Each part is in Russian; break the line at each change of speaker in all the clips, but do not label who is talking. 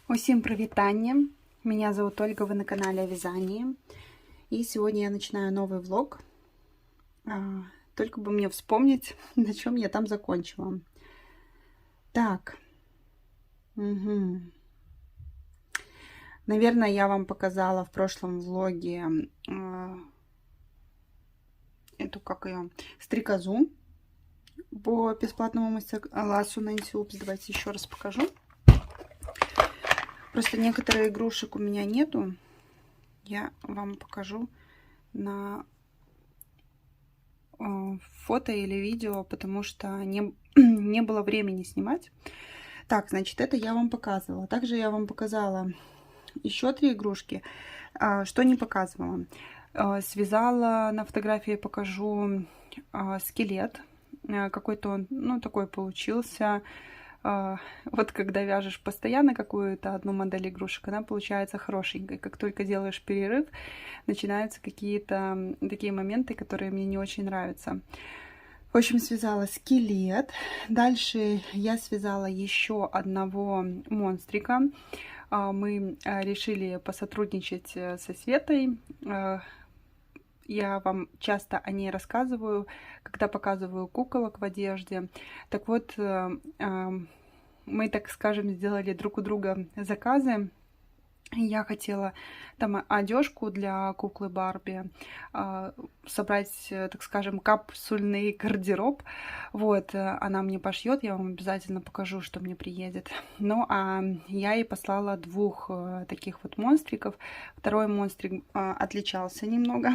Усім привітання! Меня зовут Ольга, вы на канале о вязании. И сегодня я начинаю новый влог. Только бы мне вспомнить, на чем я там закончила. Так. Наверное, я вам показала в прошлом влоге эту, как ее, стрекозу по бесплатному мастер-классу Нэнси Упс. Давайте еще раз покажу. Просто некоторых игрушек у меня нету. Я вам покажу на фото или видео, потому что не было времени снимать. Так, значит, это я вам показывала. Также я вам показала еще 3 игрушки. Что не показывала? Связала, на фотографии покажу, скелет. Какой-то он, ну, такой получился. Вот когда вяжешь постоянно какую-то одну модель игрушек, она получается хорошенькой. Как только делаешь перерыв, начинаются какие-то такие моменты, которые мне не очень нравятся. В общем, связала скелет. Дальше я связала еще одного монстрика. Мы решили посотрудничать со Светой. Я вам часто о ней рассказываю, когда показываю куколок в одежде. Так вот, мы, так скажем, сделали друг у друга заказы. Я хотела там одежку для куклы Барби, собрать, так скажем, капсульный гардероб. Вот, она мне пошьет, я вам обязательно покажу, что мне приедет. Ну, а я ей послала 2 таких вот монстриков. Второй монстрик отличался немного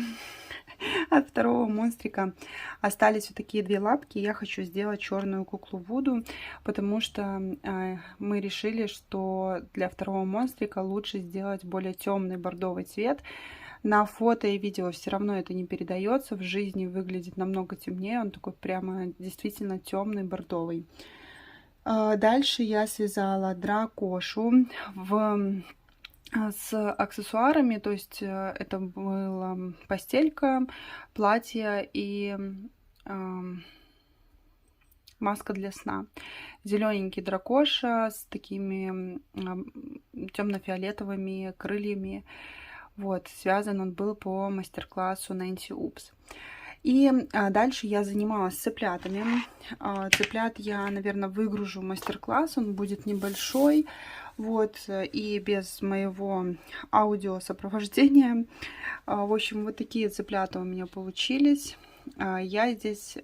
от второго монстрика. Остались вот такие 2 лапки. Я хочу сделать черную куклу Вуду, потому что мы решили, что для второго монстрика лучше сделать более темный бордовый цвет. На фото и видео все равно это не передается. В жизни выглядит намного темнее. Он такой прямо действительно темный бордовый. Дальше я связала дракошу с аксессуарами, то есть это была постелька, платье и маска для сна. Зелененький дракоша с такими темно-фиолетовыми крыльями. Вот, связан он был по мастер-классу Нэнси Упс. И дальше я занималась цыплятами. Цыплят я, наверное, выгружу мастер-класс, он будет небольшой, вот, и без моего аудиосопровождения. В общем, вот такие цыплята у меня получились. Я здесь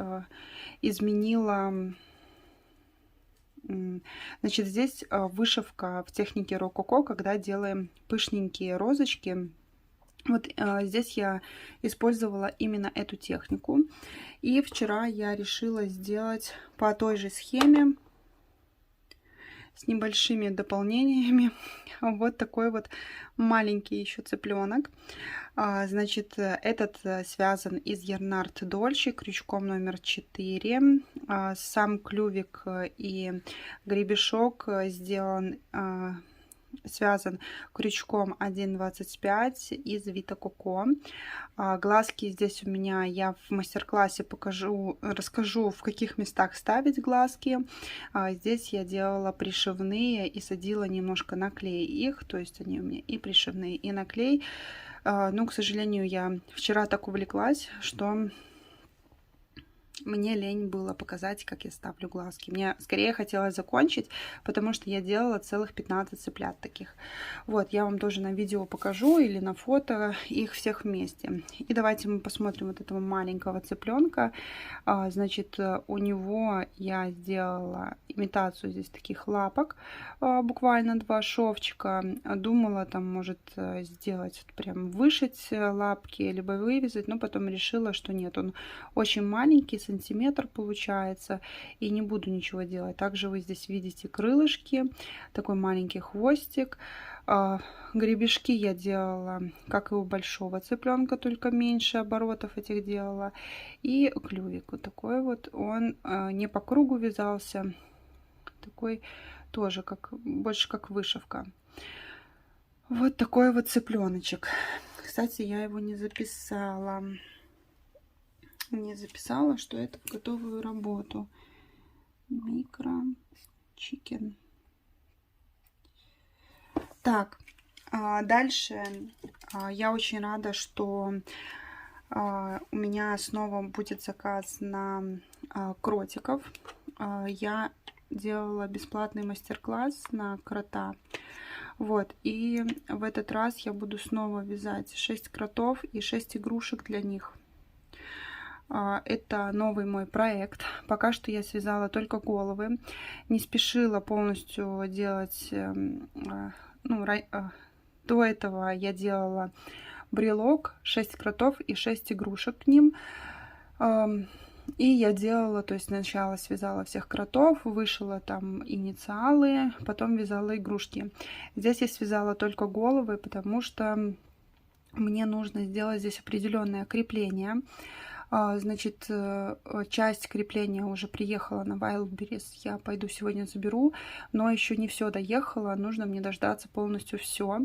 изменила, значит, здесь вышивка в технике рококо, когда делаем пышненькие розочки. Вот здесь я использовала именно эту технику. И вчера я решила сделать по той же схеме с небольшими дополнениями вот такой вот маленький еще цыпленок. Значит, этот связан из Ярнард Дольче крючком номер 4. Сам клювик и гребешок связан крючком 1,25 из Вита Коко. Глазки здесь у меня, я в мастер-классе расскажу, в каких местах ставить глазки. Здесь я делала пришивные и садила немножко на клей их, то есть они у меня и пришивные, и на клей. Но, к сожалению, я вчера так увлеклась, что мне лень было показать, как я ставлю глазки. Мне скорее хотелось закончить, потому что я делала целых 15 цыплят таких. Вот, я вам тоже на видео покажу или на фото их всех вместе. И давайте мы посмотрим вот этого маленького цыпленка. Значит, у него я сделала имитацию здесь таких лапок, буквально 2 шовчика. Думала, там, может, сделать прям вышить лапки, либо вывязать, но потом решила, что нет, он очень маленький, сантиметр получается, и не буду ничего делать. Также вы здесь видите крылышки, такой маленький хвостик. Гребешки я делала, как и у большого цыпленка, только меньше оборотов этих делала. И клювик вот такой вот, он не по кругу вязался, такой тоже больше как вышивка. Вот такой вот цыпленочек. Кстати, я его не записала. Что это в готовую работу. Микро чикен. Так, дальше я очень рада, что у меня снова будет заказ на кротиков. Я делала бесплатный мастер-класс на крота. Вот, и в этот раз я буду снова вязать 6 кротов и 6 игрушек для них. Это новый мой проект. Пока что я связала только головы. Не спешила полностью делать... до этого я делала брелок, 6 кротов и 6 игрушек к ним. И я делала, то есть сначала связала всех кротов, вышила там инициалы, потом вязала игрушки. Здесь я связала только головы, потому что мне нужно сделать здесь определенное крепление. Значит, часть крепления уже приехала на Wildberries, я пойду сегодня заберу, но еще не все доехало, нужно мне дождаться полностью все.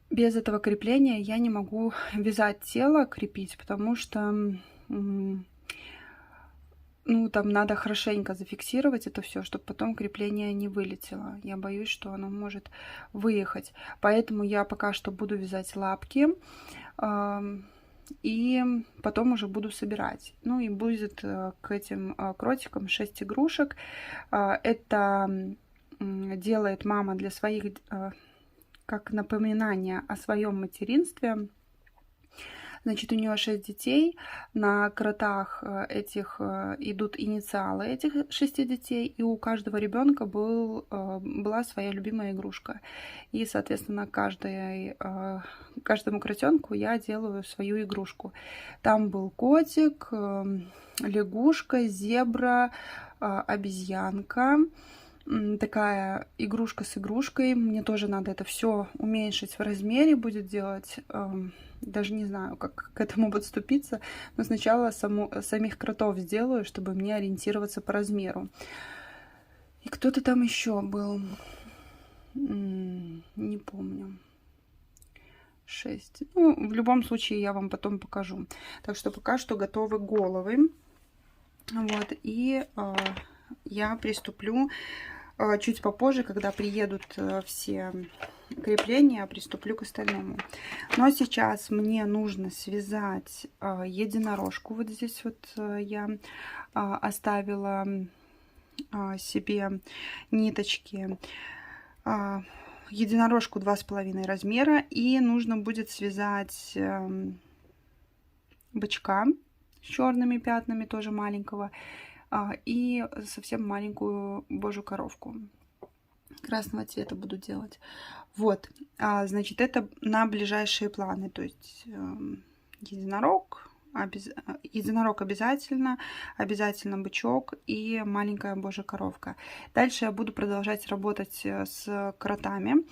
Без этого крепления я не могу вязать тело, крепить, потому что, ну, там надо хорошенько зафиксировать это все, чтобы потом крепление не вылетело. Я боюсь, что оно может выехать. Поэтому я пока что буду вязать лапки. И потом уже буду собирать. Ну и будет к этим кротикам 6 игрушек. Это делает мама для своих, как напоминание о своем материнстве. Значит, у нее 6 детей. На кротах этих идут инициалы этих 6 детей. И у каждого ребенка была своя любимая игрушка. И, соответственно, каждому кротенку я делаю свою игрушку. Там был котик, лягушка, зебра, обезьянка. Такая игрушка с игрушкой. Мне тоже надо это все уменьшить в размере будет делать. Даже не знаю, как к этому подступиться. Но сначала самих кротов сделаю, чтобы мне ориентироваться по размеру. И кто-то там еще был. Не помню. 6. Ну, в любом случае, я вам потом покажу. Так что пока что готовы головы. Вот. И я приступлю чуть попозже, когда приедут все крепления, приступлю к остальному. Но сейчас мне нужно связать единорожку. Вот здесь вот я оставила себе ниточки. Единорожку 2,5 размера. И нужно будет связать бычка с черными пятнами, тоже маленького. И совсем маленькую божью коровку красного цвета буду делать. Вот, значит, это на ближайшие планы, то есть единорог обязательно, бычок и маленькая божья коровка. Дальше я буду продолжать работать с кротами.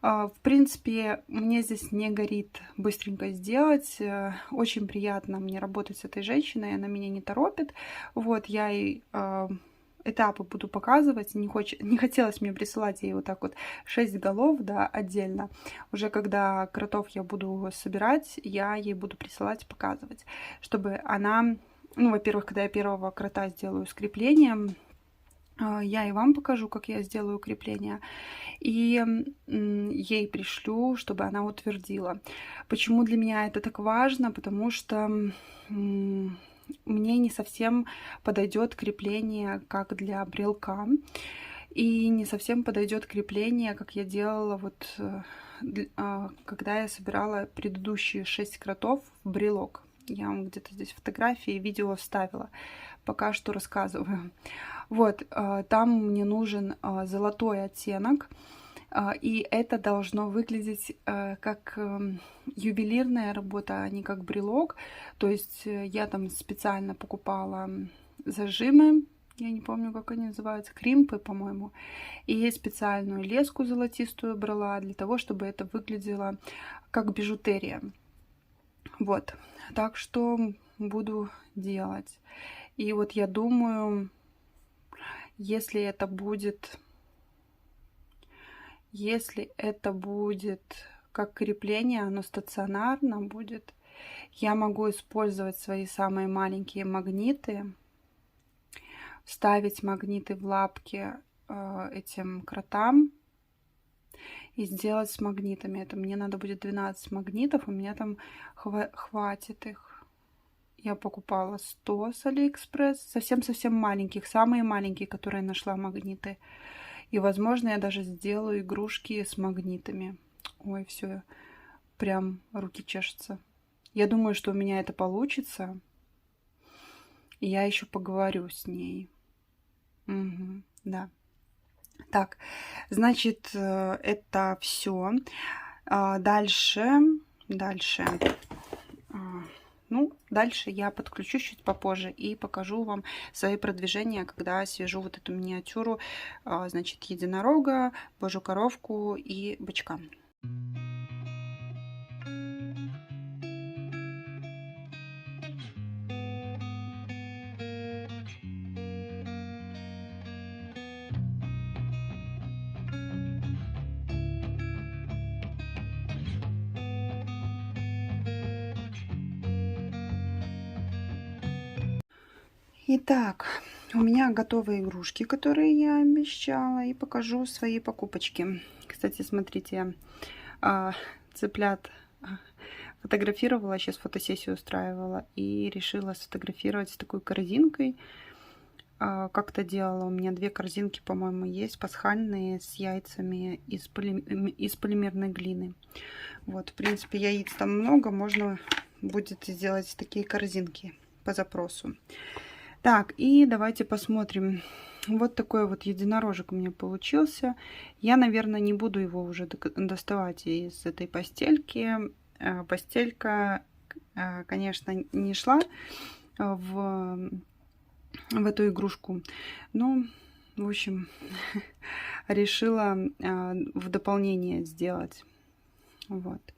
В принципе, мне здесь не горит быстренько сделать. Очень приятно мне работать с этой женщиной, она меня не торопит. Вот, я ей этапы буду показывать. Не хотелось мне присылать ей вот так вот 6 голов, да, отдельно. Уже когда кротов я буду собирать, я ей буду присылать, показывать, чтобы она, ну, во-первых, когда я первого крота сделаю с креплением, я и вам покажу, как я сделаю крепление, и ей пришлю, чтобы она утвердила. Почему для меня это так важно? Потому что мне не совсем подойдет крепление, как для брелка. И не совсем подойдет крепление, как я делала вот, когда я собирала предыдущие 6 кротов в брелок. Я вам где-то здесь фотографии, видео вставила. Пока что рассказываю. Вот, там мне нужен золотой оттенок. И это должно выглядеть как ювелирная работа, а не как брелок. То есть я там специально покупала зажимы, я не помню, как они называются, кримпы, по-моему. И специальную леску золотистую брала для того, чтобы это выглядело как бижутерия. Вот, так что буду делать. И вот я думаю, если это будет как крепление, оно стационарно будет, я могу использовать свои самые маленькие магниты, ставить магниты в лапки этим кротам, и сделать с магнитами. Это мне надо будет 12 магнитов, у меня там хватит их. Я покупала 100 с Алиэкспресс, совсем-совсем маленьких, самые маленькие, которые нашла магниты. И, возможно, я даже сделаю игрушки с магнитами. Ой, все, прям руки чешутся. Я думаю, что у меня это получится. И я еще поговорю с ней. Угу, да. Так, значит, это все. Дальше. Ну, дальше я подключусь чуть попозже и покажу вам свои продвижения, когда свяжу вот эту миниатюру, значит, единорога, божью коровку и бычка. Итак, у меня готовые игрушки, которые я обещала, и покажу свои покупочки. Кстати, смотрите, цыплят фотографировала, сейчас фотосессию устраивала, и решила сфотографировать с такой корзинкой. Как-то делала, у меня 2 корзинки, по-моему, есть, пасхальные, с яйцами из полимерной глины. Вот, в принципе, яиц там много, можно будет сделать такие корзинки по запросу. Так, и давайте посмотрим. Вот такой вот единорожек у меня получился. Я, наверное, не буду его уже доставать из этой постельки. Постелька, конечно, не шла в эту игрушку. Но, в общем, решила в дополнение сделать. Вот.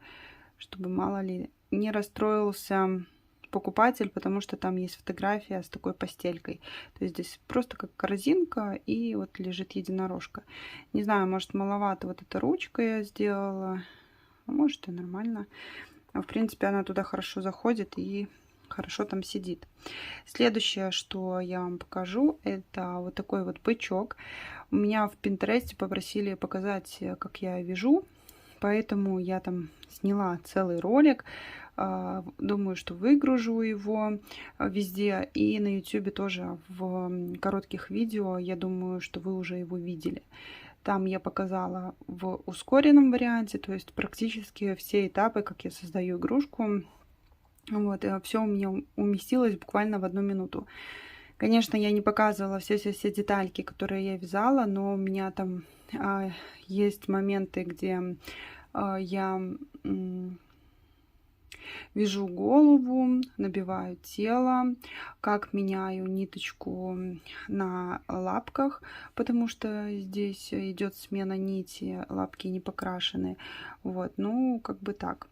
Чтобы, мало ли, не расстроился покупатель, потому что там есть фотография с такой постелькой. То есть здесь просто как корзинка, и вот лежит единорожка. Не знаю, может, маловато вот эта ручка я сделала. А может, и нормально. В принципе, она туда хорошо заходит и хорошо там сидит. Следующее, что я вам покажу, это вот такой вот бычок. У меня в Пинтересте попросили показать, как я вяжу. Поэтому я там сняла целый ролик. Думаю, что выгружу его везде. И на YouTube тоже в коротких видео. Я думаю, что вы уже его видели. Там я показала в ускоренном варианте. То есть практически все этапы, как я создаю игрушку. Вот, и все у меня уместилось буквально в 1 минуту. Конечно, я не показывала все детальки, которые я вязала, но у меня там есть моменты, где я вяжу голову, набиваю тело, как меняю ниточку на лапках, потому что здесь идет смена нити, лапки не покрашены. Вот, ну, как бы так.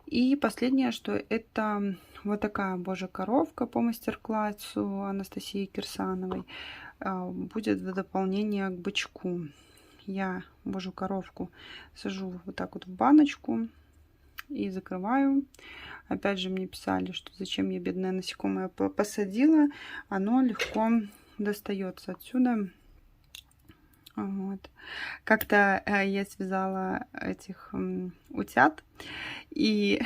И последнее, что это вот такая божья коровка по мастер-классу Анастасии Кирсановой. Будет в дополнение к бычку. Я божью коровку сажу вот так вот в баночку и закрываю. Опять же, мне писали, что зачем я бедное насекомое посадила. Оно легко достается отсюда. Вот. Как-то я связала этих утят и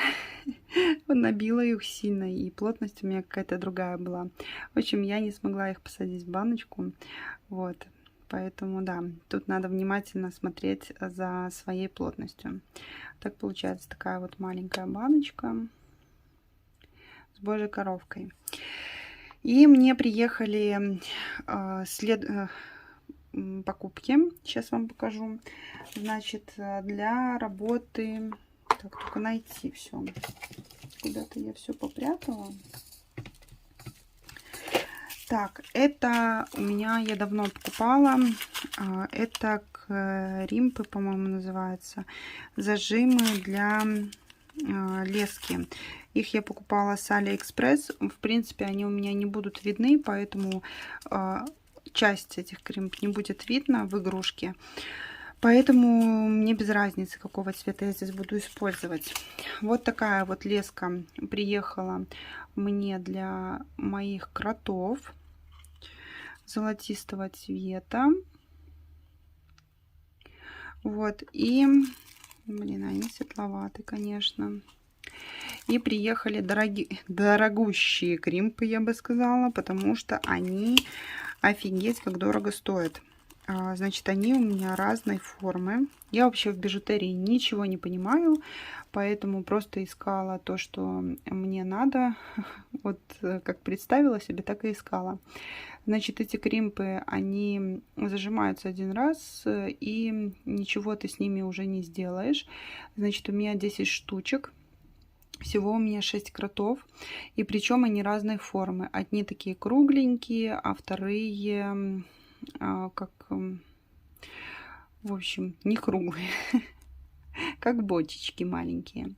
набила их сильно, и плотность у меня какая-то другая была. В общем, я не смогла их посадить в баночку. Вот. Поэтому, да, тут надо внимательно смотреть за своей плотностью. Так получается такая вот маленькая баночка с божьей коровкой. И мне приехали покупки. Сейчас вам покажу. Значит, для работы... Так, только найти все. Куда-то я все попрятала. Так, это у меня я давно покупала. Это Римпы, по-моему, называется. Зажимы для лески. Их я покупала с Алиэкспресс. В принципе, они у меня не будут видны, поэтому часть этих кримп не будет видно в игрушке. Поэтому мне без разницы, какого цвета я здесь буду использовать. Вот такая вот леска приехала мне для моих кротов золотистого цвета. Вот, и, блин, они светловаты, конечно. И приехали дорогущие кримпы, я бы сказала, потому что они офигеть как дорого стоят. Значит, они у меня разной формы. Я вообще в бижутерии ничего не понимаю, поэтому просто искала то, что мне надо. Вот как представила себе, так и искала. Значит, эти кримпы, они зажимаются один раз, и ничего ты с ними уже не сделаешь. Значит, у меня 10 штучек. Всего у меня 6 кротов, и причем они разной формы. Одни такие кругленькие, а вторые как, в общем, не круглые, как бочечки маленькие.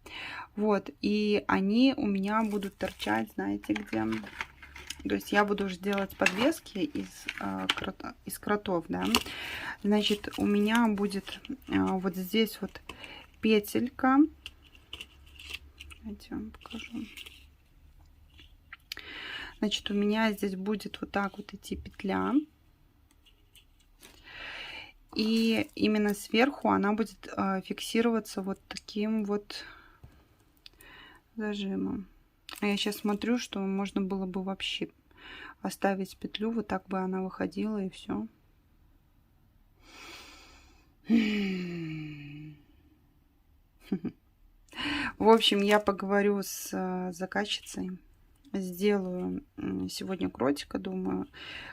Вот, и они у меня будут торчать, знаете где? То есть я буду уже делать подвески из кротов, да. Значит, у меня будет вот здесь вот петелька. Давайте я вам покажу. Значит, у меня здесь будет вот так вот идти петля. И именно сверху она будет фиксироваться вот таким вот зажимом. А я сейчас смотрю, что можно было бы вообще оставить петлю, вот так бы она выходила, и все. В общем, я поговорю с заказчицей. Сделаю сегодня кротика, думаю.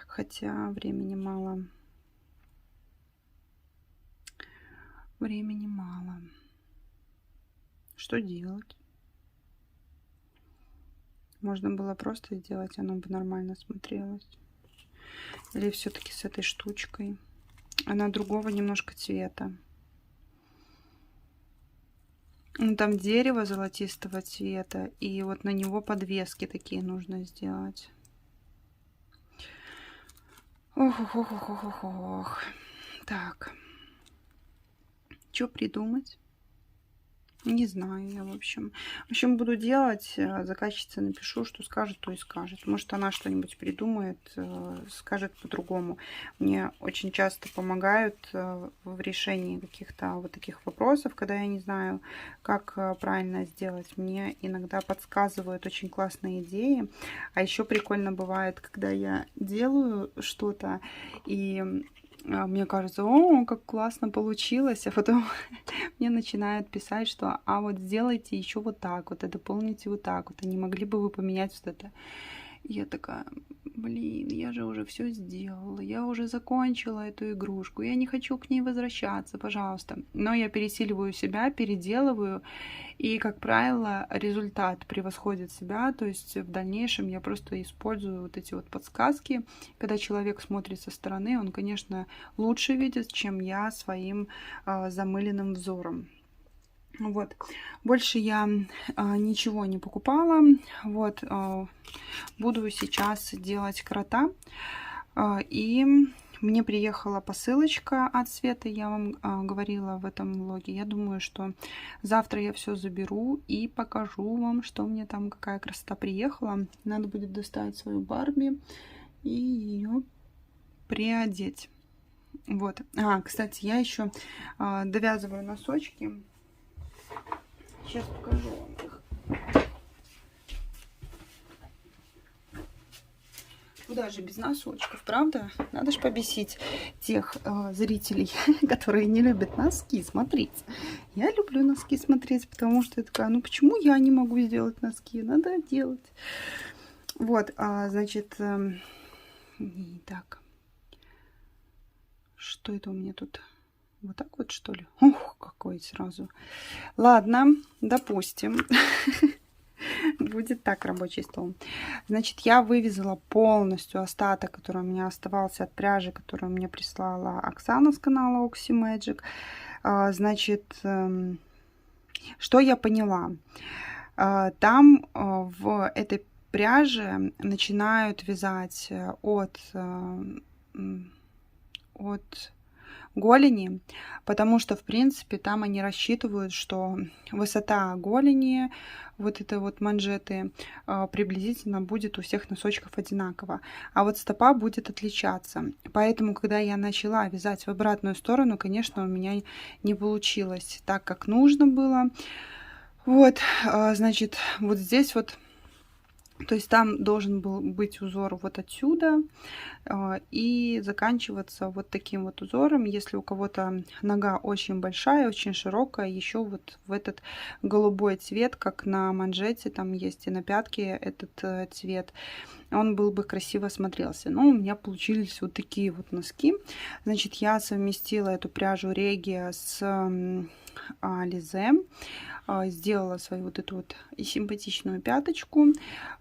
Хотя времени мало. Времени мало. Что делать? Можно было просто сделать, оно бы нормально смотрелось. Или все-таки с этой штучкой. Она другого немножко цвета. Ну, там дерево золотистого цвета, и вот на него подвески такие нужно сделать. Ох, ох, ох, ох, ох, ох. Так. Что придумать? Не знаю я, в общем. В общем, буду делать. Заказчице напишу, что скажет, то и скажет. Может, она что-нибудь придумает, скажет по-другому. Мне очень часто помогают в решении каких-то вот таких вопросов, когда я не знаю, как правильно сделать. Мне иногда подсказывают очень классные идеи. А еще прикольно бывает, когда я делаю что-то и мне кажется, о, как классно получилось, а потом мне начинают писать, что а вот сделайте еще вот так вот, а дополните вот так вот, а не могли бы вы поменять вот это. И я такая, блин, я же уже все сделала, я уже закончила эту игрушку, я не хочу к ней возвращаться, пожалуйста. Но я пересиливаю себя, переделываю, и, как правило, результат превосходит себя, то есть в дальнейшем я просто использую вот эти вот подсказки. Когда человек смотрит со стороны, он, конечно, лучше видит, чем я своим замыленным взором. Вот, больше я ничего не покупала. Вот, буду сейчас делать крота. И мне приехала посылочка от Светы, я вам говорила в этом влоге. Я думаю, что завтра я все заберу и покажу вам, что мне там, какая красота приехала. Надо будет достать свою Барби и ее приодеть. Вот. Кстати, я еще довязываю носочки. Сейчас покажу вам их. Куда же без носочков, правда? Надо же побесить тех зрителей, которые не любят носки смотреть. Я люблю носки смотреть, потому что я такая, ну почему я не могу сделать носки? Надо делать. Вот, значит, так. Что это у меня тут? Вот так вот, что ли? Ух, какой сразу. Ладно, допустим. Будет так рабочий стол. Значит, я вывязала полностью остаток, который у меня оставался от пряжи, которую мне прислала Оксана с канала Oxy Magic. Значит, что я поняла? Там в этой пряже начинают вязать от голени, потому что, в принципе, там они рассчитывают, что высота голени, вот этой вот манжеты, приблизительно будет у всех носочков одинаково. А вот стопа будет отличаться. Поэтому, когда я начала вязать в обратную сторону, конечно, у меня не получилось так, как нужно было. Вот, значит, вот здесь вот, то есть там должен был быть узор вот отсюда и заканчиваться вот таким вот узором. Если у кого-то нога очень большая, очень широкая, еще вот в этот голубой цвет, как на манжете, там есть и на пятке этот цвет, он был бы красиво смотрелся. Но у меня получились вот такие вот носки. Значит, я совместила эту пряжу Регия с Ализе, сделала свою вот эту вот симпатичную пяточку.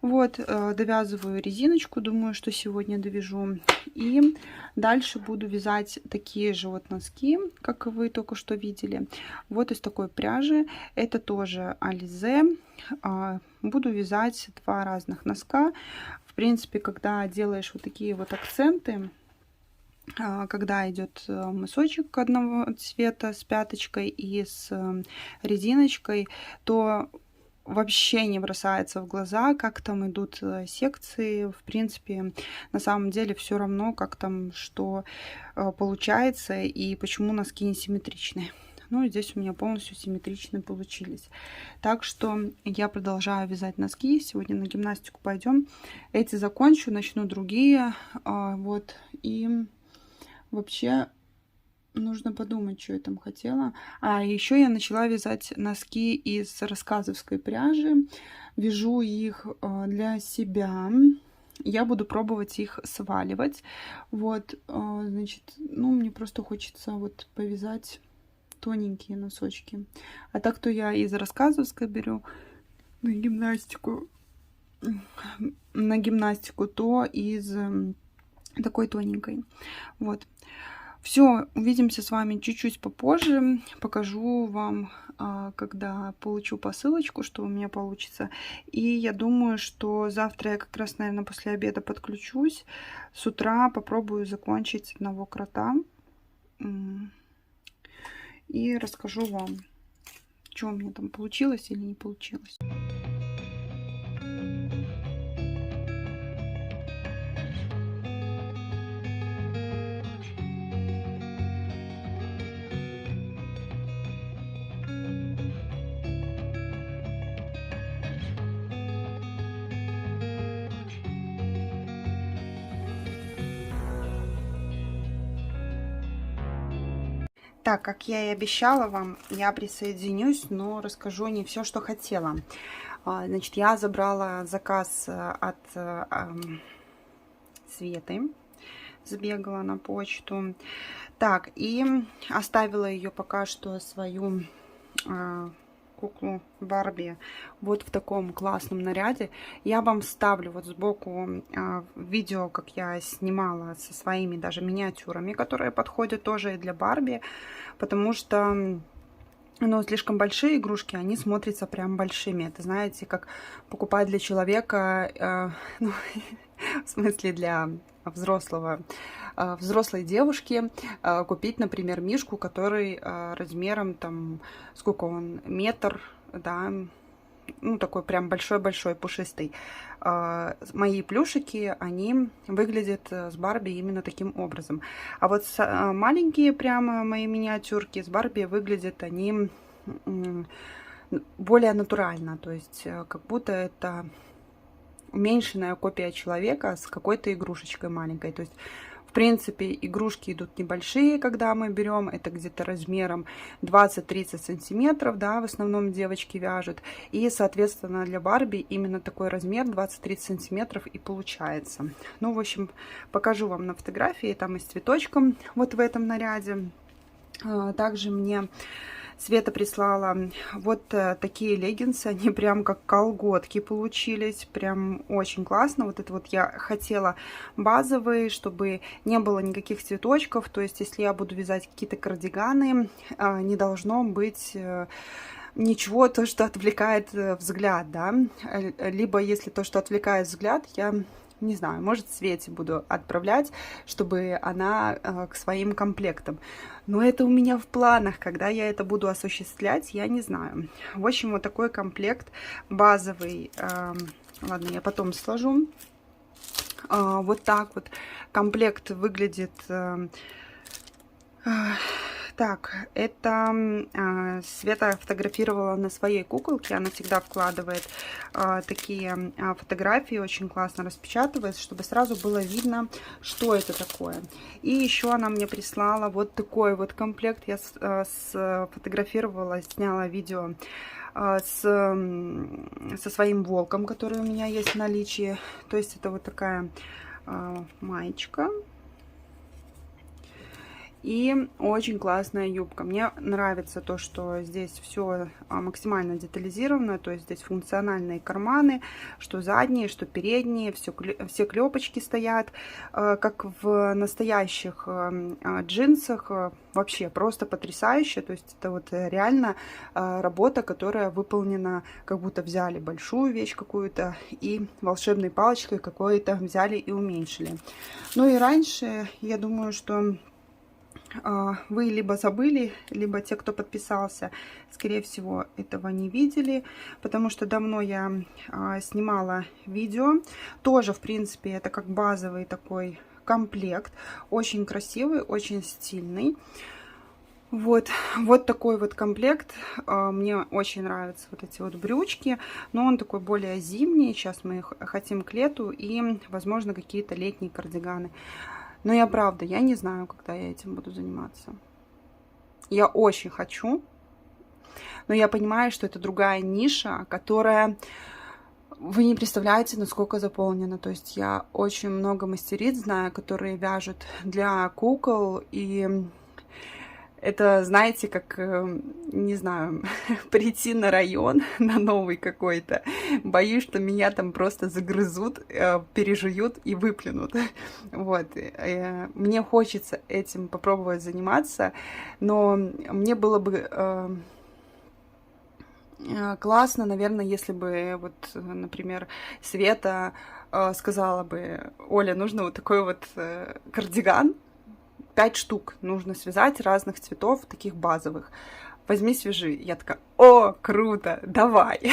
Вот, довязываю резиночку, думаю, что сегодня довяжу. И дальше буду вязать такие же вот носки, как вы только что видели. Вот из такой пряжи. Это тоже Ализе. Буду вязать 2 разных носка. В принципе, когда делаешь вот такие вот акценты, когда идет мысочек одного цвета с пяточкой и с резиночкой, то вообще не бросается в глаза, как там идут секции. В принципе, на самом деле все равно, как там что получается и почему носки не симметричные. Ну, здесь у меня полностью симметричные получились. Так что я продолжаю вязать носки. Сегодня на гимнастику пойдем. Эти закончу, начну другие. Вот, и вообще нужно подумать, что я там хотела. Еще я начала вязать носки из рассказовской пряжи. Вяжу их для себя. Я буду пробовать их сваливать. Вот, значит, ну, мне просто хочется вот повязать тоненькие носочки. А так то я из рассказовской беру на гимнастику, то из такой тоненькой. Вот. Все, увидимся с вами чуть-чуть попозже. Покажу вам, когда получу посылочку, что у меня получится. И я думаю, что завтра я как раз, наверное, после обеда подключусь. С утра попробую закончить одного крота. И расскажу вам, что у меня там получилось или не получилось. Так, как я и обещала вам, я присоединюсь, но расскажу не все, что хотела. Значит, я забрала заказ от Светы, сбегала на почту. Так, и оставила ее пока что свою куклу Барби вот в таком классном наряде. Я вам ставлю вот сбоку видео, как я снимала со своими даже миниатюрами, которые подходят тоже и для Барби, потому что, ну, слишком большие игрушки, они смотрятся прям большими. Это, знаете, как покупать для человека, ну, в смысле для взрослой девушки купить, например, мишку, который размером там, сколько он, метр, да, ну, такой прям большой-большой, пушистый. Мои плюшики, они выглядят с Барби именно таким образом. А вот маленькие прямо мои миниатюрки с Барби выглядят они более натурально, то есть как будто это уменьшенная копия человека с какой-то игрушечкой маленькой. То есть, в принципе, игрушки идут небольшие, когда мы берем, это где-то размером 20-30 сантиметров, да, в основном девочки вяжут. И, соответственно, для Барби именно такой размер 20-30 сантиметров и получается. Ну, в общем, покажу вам на фотографии, там и с цветочком вот в этом наряде. Также мне Света прислала вот такие леггинсы, они прям как колготки получились, прям очень классно. Вот это вот я хотела базовые, чтобы не было никаких цветочков, то есть если я буду вязать какие-то кардиганы, не должно быть ничего, то, что отвлекает взгляд, да, либо если то, что отвлекает взгляд, я не знаю, может, Свете буду отправлять, чтобы она к своим комплектам. Но это у меня в планах, когда я это буду осуществлять, я не знаю. В общем, вот такой комплект базовый. Ладно, я потом сложу. Вот так вот комплект выглядит. Так, это Света фотографировала на своей куколке. Она всегда вкладывает такие фотографии, очень классно распечатывает, чтобы сразу было видно, что это такое. И еще она мне прислала вот такой вот комплект. Я сфотографировала, сняла видео со своим волком, который у меня есть в наличии. То есть это вот такая маечка. И очень классная юбка. Мне нравится то, что здесь все максимально детализировано. То есть здесь функциональные карманы, что задние, что передние. Все клепочки стоят, как в настоящих джинсах. Вообще просто потрясающе. То есть это вот реально работа, которая выполнена, как будто взяли большую вещь какую-то и волшебной палочкой какой-то взяли и уменьшили. Ну и раньше, я думаю, что вы либо забыли, либо те, кто подписался, скорее всего, этого не видели, потому что давно я снимала видео. Тоже, в принципе, это как базовый такой комплект. Очень красивый, очень стильный. Вот такой вот комплект. Мне очень нравятся вот эти вот брючки, но он такой более зимний. Сейчас мы их хотим к лету и, возможно, какие-то летние кардиганы. Но я правда, я не знаю, когда я этим буду заниматься. Я очень хочу, но я понимаю, что это другая ниша, которая, вы не представляете, насколько заполнена. То есть я очень много мастериц знаю, которые вяжут для кукол, и это, знаете, как, не знаю, прийти на район, на новый какой-то. Боюсь, что меня там просто загрызут, пережуют и выплюнут. Вот. Мне хочется этим попробовать заниматься, но мне было бы классно, наверное, если бы, вот, например, Света сказала бы: Оля, нужно вот такой вот кардиган, 5 штук нужно связать разных цветов, таких базовых. Возьми, свяжи. Я такая: о, круто, давай.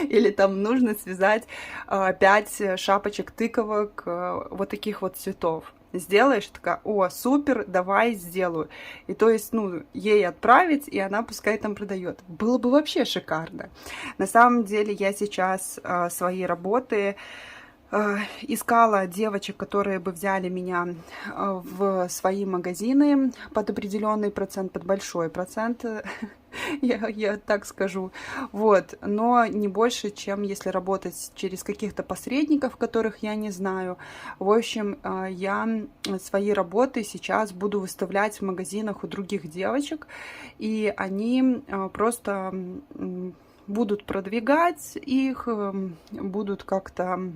Или там нужно связать 5 шапочек тыковок вот таких вот цветов. Сделаешь, такая: о, супер, давай сделаю. И то есть, ну, ей отправить, и она пускай там продает. Было бы вообще шикарно. На самом деле я сейчас свои работы искала девочек, которые бы взяли меня в свои магазины под определенный процент, под большой процент, я так скажу. Вот. Но не больше, чем если работать через каких-то посредников, которых я не знаю. В общем, я свои работы сейчас буду выставлять в магазинах у других девочек, и они просто будут продвигать их, будут как-то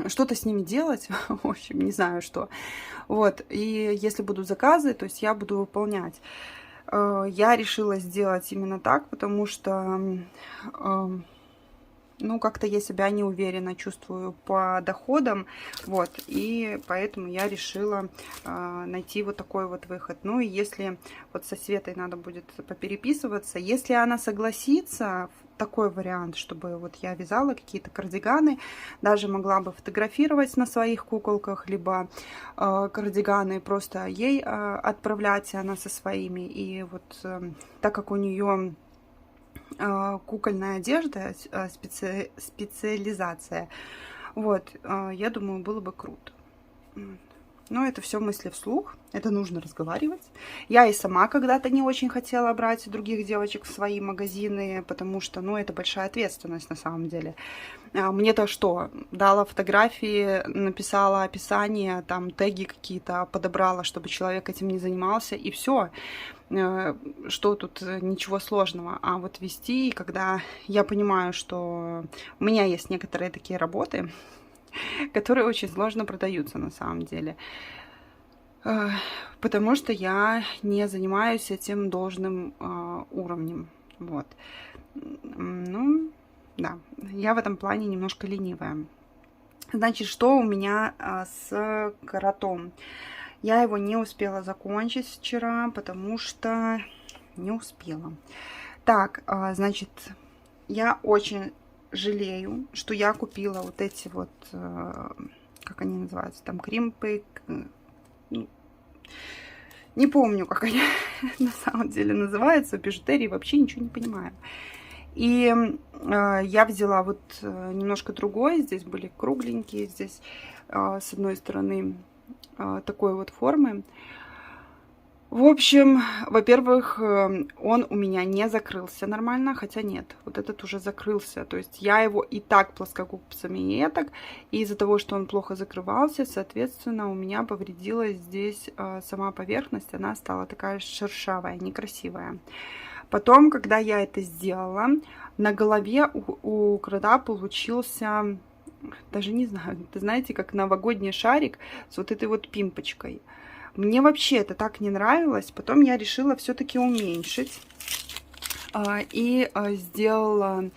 что-то с ними делать, в общем, не знаю что. Вот, и если будут заказы, то есть я буду выполнять. Я решила сделать именно так, потому что, ну, как-то я себя неуверенно чувствую по доходам, вот, и поэтому я решила найти вот такой вот выход. Ну, и если вот со Светой надо будет попереписываться, если она согласится, такой вариант, чтобы вот я вязала какие-то кардиганы, даже могла бы фотографировать на своих куколках, либо кардиганы просто ей отправлять, она со своими. И вот так как у нее кукольная одежда, специализация, вот, я думаю, было бы круто. Но это все мысли вслух, это нужно разговаривать. Я и сама когда-то не очень хотела брать других девочек в свои магазины, потому что, ну, это большая ответственность на самом деле. Мне-то что? Дала фотографии, написала описание, там теги какие-то подобрала, чтобы человек этим не занимался, и все. Что тут, ничего сложного. А вот вести, когда я понимаю, что у меня есть некоторые такие работы, которые очень сложно продаются на самом деле, потому что я не занимаюсь этим должным уровнем. Вот. Ну, да, я в этом плане немножко ленивая. Значит, что у меня с коротом? Я его не успела закончить вчера, потому что не успела. Так, значит, я очень жалею, что я купила вот эти вот, как они называются, там, кримпы, не помню, как они на самом деле называются, бижутерии, вообще ничего не понимаю. И я взяла вот немножко другой, здесь были кругленькие, здесь с одной стороны такой вот формы. В общем, во-первых, он у меня не закрылся нормально, хотя нет, вот этот уже закрылся. То есть я его и так плоскогубцами, и так. И из-за того, что он плохо закрывался, соответственно, у меня повредилась здесь сама поверхность. Она стала такая шершавая, некрасивая. Потом, когда я это сделала, на голове у крота получился, даже не знаю, это знаете, как новогодний шарик с вот этой вот пимпочкой. Мне вообще это так не нравилось. Потом я решила все-таки уменьшить. И сделала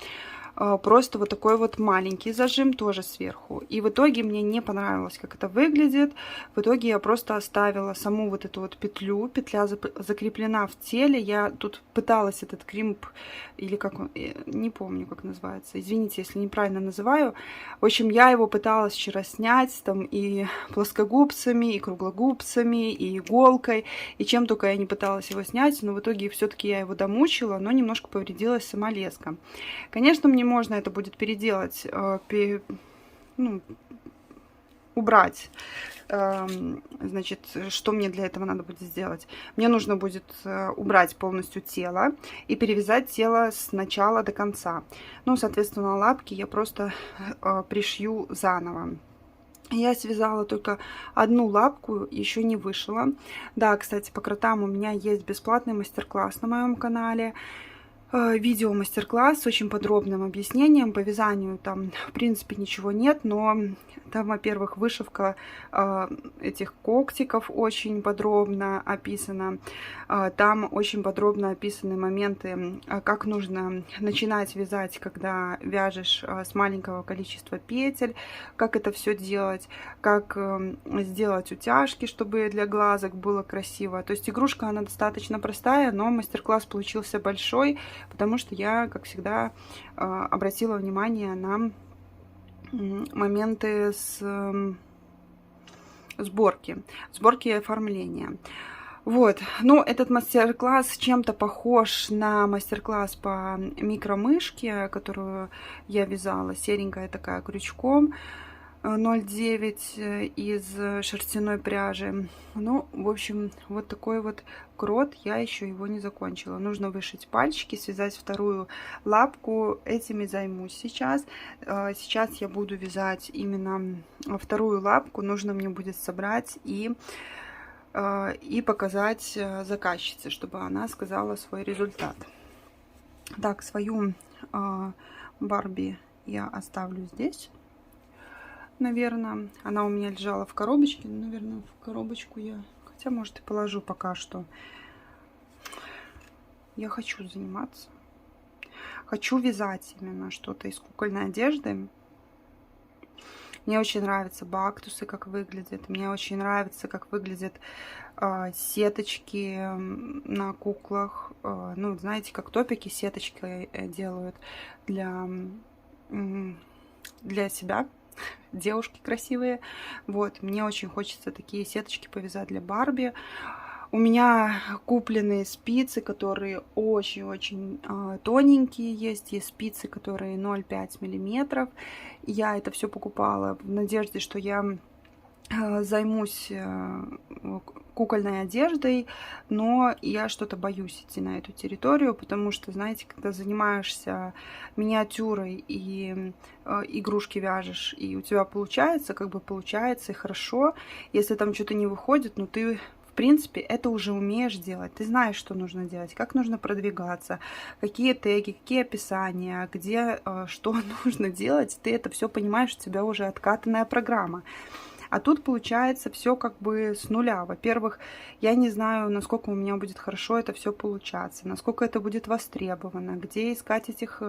просто вот такой вот маленький зажим тоже сверху. И в итоге мне не понравилось, как это выглядит. В итоге я просто оставила саму вот эту вот петлю. Петля закреплена в теле. Я тут пыталась этот кримп, или как он, не помню, как называется. Извините, если неправильно называю. В общем, я его пыталась вчера снять там и плоскогубцами, и круглогубцами, и иголкой, и чем только я не пыталась его снять. Но в итоге все-таки я его домучила, но немножко повредилась сама леска. Конечно, мне можно это будет переделать, ну, убрать. Значит, что мне для этого надо будет сделать? Мне нужно будет убрать полностью тело и перевязать тело с начала до конца. Ну, соответственно, лапки я просто пришью заново. Я связала только одну лапку, еще не вышила. Да, кстати, по кротам у меня есть бесплатный мастер-класс на моем канале. Видео мастер-класс с очень подробным объяснением. По вязанию там, в принципе, ничего нет, но там, во-первых, вышивка этих когтиков очень подробно описана. Там очень подробно описаны моменты, как нужно начинать вязать, когда вяжешь с маленького количества петель, как это все делать, как сделать утяжки, чтобы для глазок было красиво. То есть игрушка, она достаточно простая, но мастер-класс получился большой, потому что я, как всегда, обратила внимание на моменты сборки и оформления. Вот, ну, этот мастер-класс чем-то похож на мастер-класс по микромышке, которую я вязала, серенькая такая, крючком. 0,9 из шерстяной пряжи. Ну, в общем, вот такой вот крот. Я еще его не закончила. Нужно вышить пальчики, связать вторую лапку. Этими займусь сейчас. Сейчас я буду вязать именно вторую лапку. Нужно мне будет собрать и показать заказчице, чтобы она сказала свой результат. Так, свою Барби я оставлю здесь. Наверное, она у меня лежала в коробочке. Наверное, в коробочку я... Хотя, может, и положу пока что. Я хочу заниматься. Хочу вязать именно что-то из кукольной одежды. Мне очень нравятся бактусы, как выглядят. Мне очень нравится, как выглядят сеточки на куклах. Ну, знаете, как топики сеточкой делают для себя. Девушки красивые. Вот, мне очень хочется такие сеточки повязать для Барби. У меня купленные спицы, которые очень-очень тоненькие есть. Есть спицы, которые 0,5 миллиметров. Я это все покупала в надежде, что я займусь кукольной одеждой, но я что-то боюсь идти на эту территорию, потому что, знаете, когда занимаешься миниатюрой и игрушки вяжешь, и у тебя получается, как бы получается, и хорошо. Если там что-то не выходит, ну ты, в принципе, это уже умеешь делать. Ты знаешь, что нужно делать, как нужно продвигаться, какие теги, какие описания, где что нужно делать. Ты это все понимаешь, у тебя уже откатанная программа. А тут получается все как бы с нуля. Во-первых, я не знаю, насколько у меня будет хорошо это все получаться, насколько это будет востребовано, где искать этих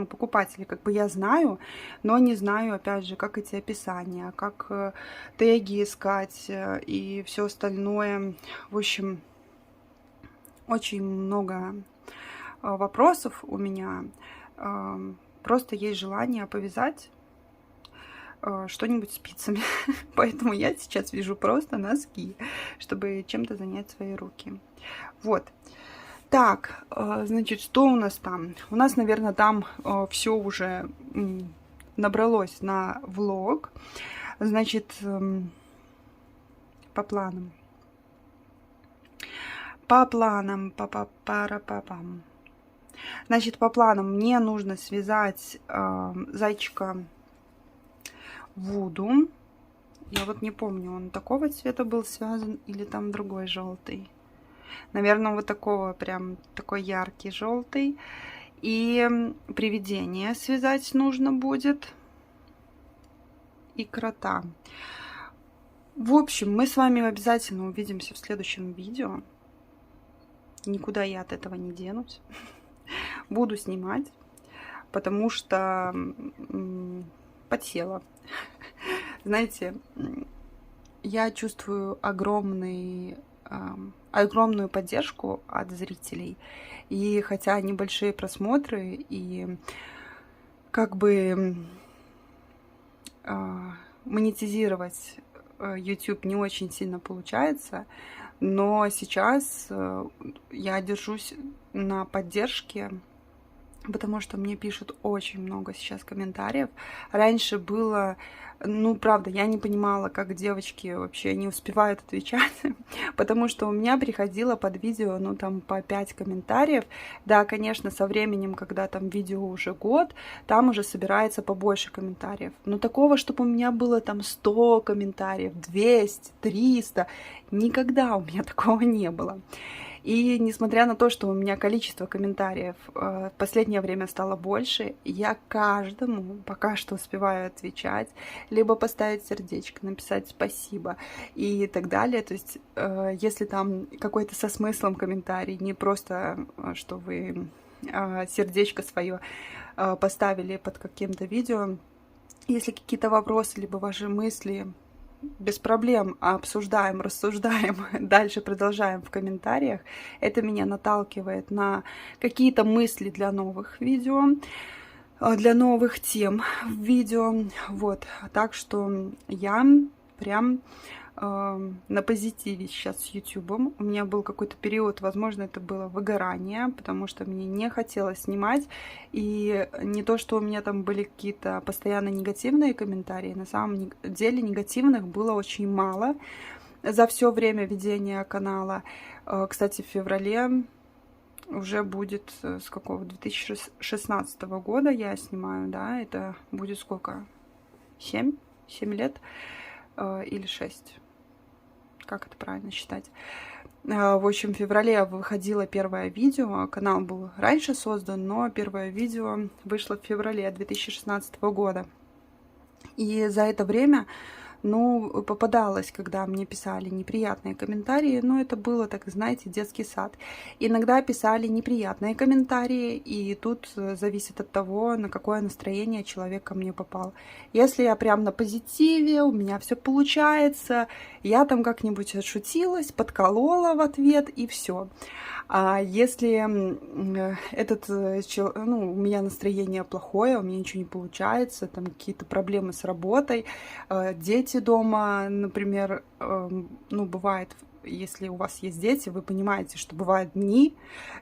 покупателей. Как бы я знаю, но не знаю, опять же, как эти описания, как теги искать и все остальное. В общем, очень много вопросов у меня. Просто есть желание повязать что-нибудь спицами. Поэтому я сейчас вяжу просто носки, чтобы чем-то занять свои руки. Вот. Так, значит, что у нас там? У нас, наверное, там все уже набралось на влог. Значит, по планам. По планам, па-па-пара-па-пам. Значит, по планам мне нужно связать зайчика Вуду. Я вот не помню, он такого цвета был связан или там другой желтый. Наверное, вот такого прям такой яркий желтый. И привидение связать нужно будет. И крота. В общем, мы с вами обязательно увидимся в следующем видео. Никуда я от этого не денусь. Буду снимать, потому что подсела. Знаете, я чувствую огромную поддержку от зрителей. И хотя небольшие просмотры и как бы монетизировать YouTube не очень сильно получается, но сейчас я держусь на поддержке, потому что мне пишут очень много сейчас комментариев. Раньше было, ну, правда, я не понимала, как девочки вообще не успевают отвечать, потому что у меня приходило под видео, ну, там, по 5 комментариев. Да, конечно, со временем, когда там видео уже год, там уже собирается побольше комментариев. Но такого, чтобы у меня было там 100 комментариев, 200, 300, никогда у меня такого не было. И несмотря на то, что у меня количество комментариев в последнее время стало больше, я каждому пока что успеваю отвечать, либо поставить сердечко, написать спасибо и так далее. То есть, если там какой-то со смыслом комментарий, не просто, что вы сердечко свое поставили под каким-то видео, если какие-то вопросы, либо ваши мысли, без проблем обсуждаем, рассуждаем, дальше продолжаем в комментариях. Это меня наталкивает на какие-то мысли для новых видео, для новых тем в видео. Вот, так что я прям на позитиве сейчас с YouTube. У меня был какой-то период, возможно, это было выгорание, потому что мне не хотелось снимать. И не то, что у меня там были какие-то постоянно негативные комментарии, на самом деле негативных было очень мало за все время ведения канала. Кстати, в феврале уже будет с какого? 2016 года я снимаю, да, это будет сколько? 7 лет или 6? Как это правильно считать? В общем, в феврале выходило первое видео. Канал был раньше создан, но первое видео вышло в феврале 2016 года. И за это время, ну, попадалось, когда мне писали неприятные комментарии, но это было, так знаете, детский сад. Иногда писали неприятные комментарии, и тут зависит от того, на какое настроение человек ко мне попал. Если я прям на позитиве, у меня все получается, я там как-нибудь отшутилась, подколола в ответ, и все. А если у меня настроение плохое, у меня ничего не получается, там какие-то проблемы с работой, дети дома, например, ну, бывает, если у вас есть дети, вы понимаете, что бывают дни,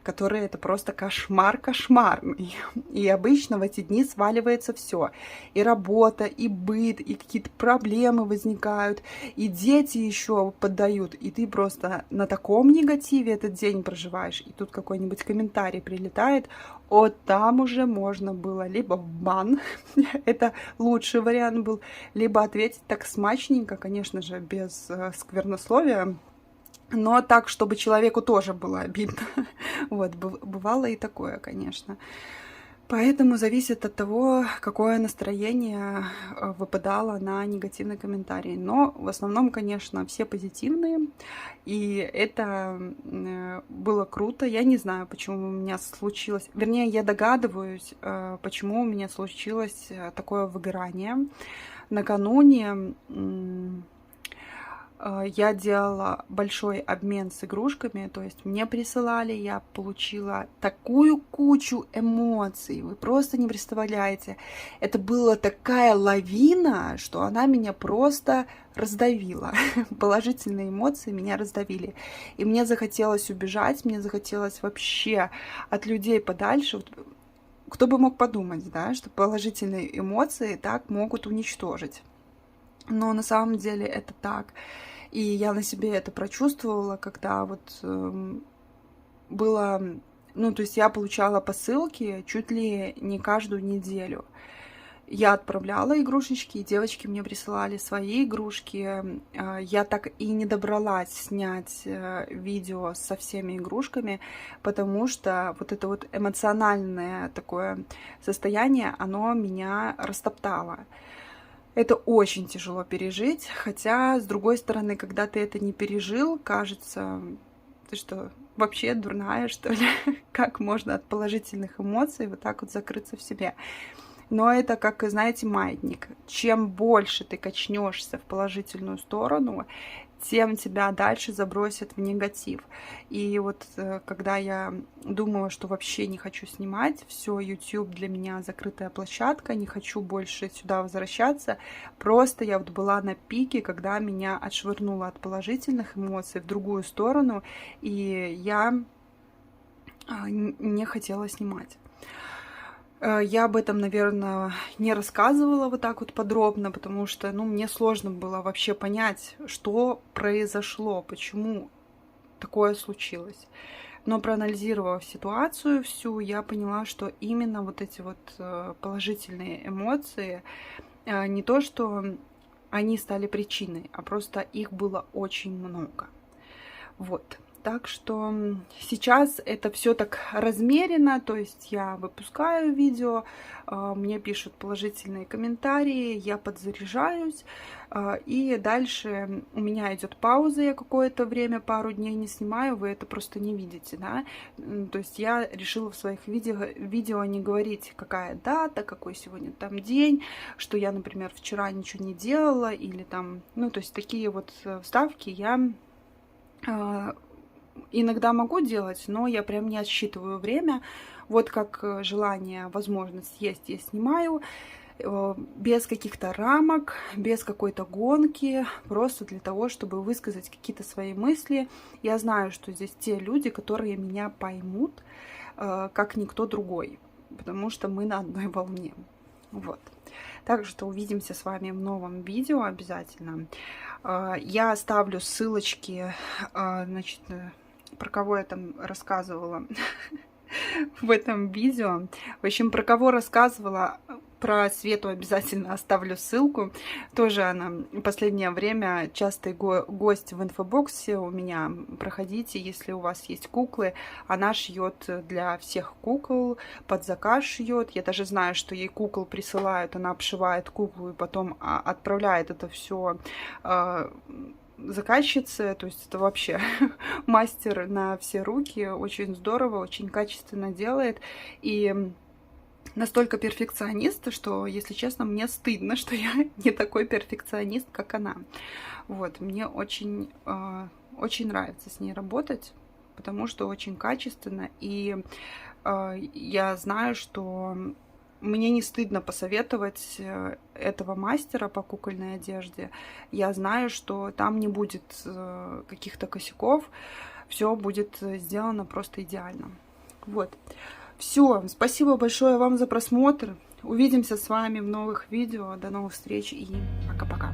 которые это просто кошмар кошмарный. И обычно в эти дни сваливается все. И работа, и быт, и какие-то проблемы возникают, и дети еще поддают. И ты просто на таком негативе этот день проживаешь. И тут какой-нибудь комментарий прилетает, вот там уже можно было либо в бан, это лучший вариант был, либо ответить так смачненько, конечно же, без сквернословия, но так, чтобы человеку тоже было обидно. Вот, бывало и такое, конечно. Поэтому зависит от того, какое настроение выпадало на негативный комментарий. Но в основном, конечно, все позитивные. И это было круто. Я не знаю, почему у меня случилось... Вернее, я догадываюсь, почему у меня случилось такое выгорание. Накануне я делала большой обмен с игрушками, то есть мне присылали, я получила такую кучу эмоций, вы просто не представляете. Это была такая лавина, что она меня просто раздавила. Положительные эмоции меня раздавили. И мне захотелось убежать, мне захотелось вообще от людей подальше. Кто бы мог подумать, да, что положительные эмоции так могут уничтожить. Но на самом деле это так. И я на себе это прочувствовала, когда вот было... Ну, то есть я получала посылки чуть ли не каждую неделю. Я отправляла игрушечки, и девочки мне присылали свои игрушки. Я так и не добралась снять видео со всеми игрушками, потому что вот это вот эмоциональное такое состояние, оно меня растоптало. Это очень тяжело пережить, хотя, с другой стороны, когда ты это не пережил, кажется, ты что, вообще дурная, что ли? Как можно от положительных эмоций вот так вот закрыться в себе? Но это, как, знаете, маятник. Чем больше ты качнешься в положительную сторону, тем тебя дальше забросят в негатив. И вот когда я думала, что вообще не хочу снимать, все, YouTube для меня закрытая площадка, не хочу больше сюда возвращаться, просто я вот была на пике, когда меня отшвырнуло от положительных эмоций в другую сторону, и я не хотела снимать. Я об этом, наверное, не рассказывала вот так вот подробно, потому что, ну, мне сложно было вообще понять, что произошло, почему такое случилось. Но проанализировав ситуацию всю, я поняла, что именно вот эти вот положительные эмоции, не то, что они стали причиной, а просто их было очень много. Вот. Так что сейчас это все так размеренно, то есть я выпускаю видео, мне пишут положительные комментарии, я подзаряжаюсь, и дальше у меня идет пауза, я какое-то время, пару дней не снимаю, вы это просто не видите, да, то есть я решила в своих видео не говорить, какая дата, какой сегодня там день, что я, например, вчера ничего не делала, или там, ну, то есть такие вот вставки я... иногда могу делать, но я прям не отсчитываю время. Вот как желание, возможность есть, я снимаю. Без каких-то рамок, без какой-то гонки. Просто для того, чтобы высказать какие-то свои мысли. Я знаю, что здесь те люди, которые меня поймут, как никто другой. Потому что мы на одной волне. Вот. Так что увидимся с вами в новом видео обязательно. Я оставлю ссылочки, значит, про кого я там рассказывала в этом видео. В общем, про кого рассказывала, про Свету обязательно оставлю ссылку. Тоже она в последнее время частый гость в инфобоксе у меня. Проходите, если у вас есть куклы. Она шьет для всех кукол, под заказ шьет. Я даже знаю, что ей кукол присылают, она обшивает куклу и потом отправляет это все заказчице, то есть это вообще мастер на все руки, очень здорово, очень качественно делает, и настолько перфекционист, что, если честно, мне стыдно, что я не такой перфекционист, как она. Вот, мне очень, очень нравится с ней работать, потому что очень качественно, и я знаю, что мне не стыдно посоветовать этого мастера по кукольной одежде. Я знаю, что там не будет каких-то косяков. Все будет сделано просто идеально. Вот. Все. Спасибо большое вам за просмотр. Увидимся с вами в новых видео. До новых встреч и пока-пока.